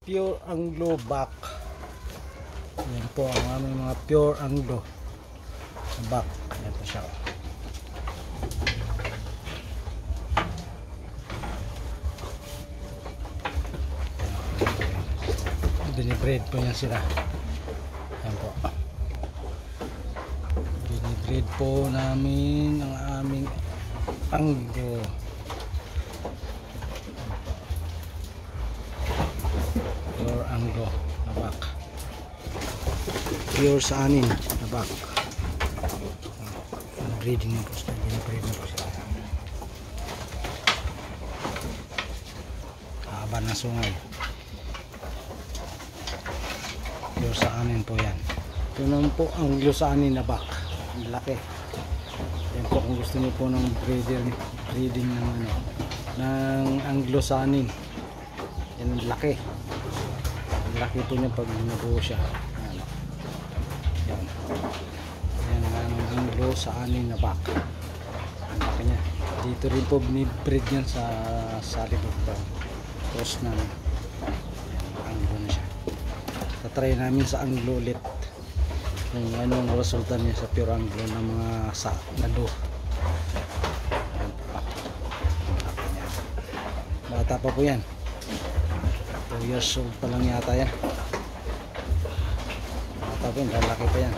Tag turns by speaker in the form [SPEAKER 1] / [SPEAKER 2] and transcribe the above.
[SPEAKER 1] Pure Anglo back. Yan po ang aming mga pure Anglo back. Yan po siya. Binibreed po yan sila. Yan po. Binibreed po namin ang aming Anglo. Pure Anglo na back. Pure sa anin na back. Breeding na po sila. Binibreed na po sila. Haba ng sungay. Pure sa anin po yan. Ito naman po ang Anglo sa anin na back. Ang laki. Yan po kung gusto niyo po ng breeding ng ano, ng Anglo sa anin. Yan ang laki. Ang laki po niya pag nabuo siya. Yan. Yan ang Anglo sa anin na back. Ang laki niya. Dito rin po binibreed yan sa likod pa. Cross na. Yan, Anglo na siya. Tatry namin sa Anglo ulit kung anong resulta niya sa pure Anglo ng mga lado. Bata pa po yan. 2 years old pa lang yata yan. Bata po yan, lalaki pa yan.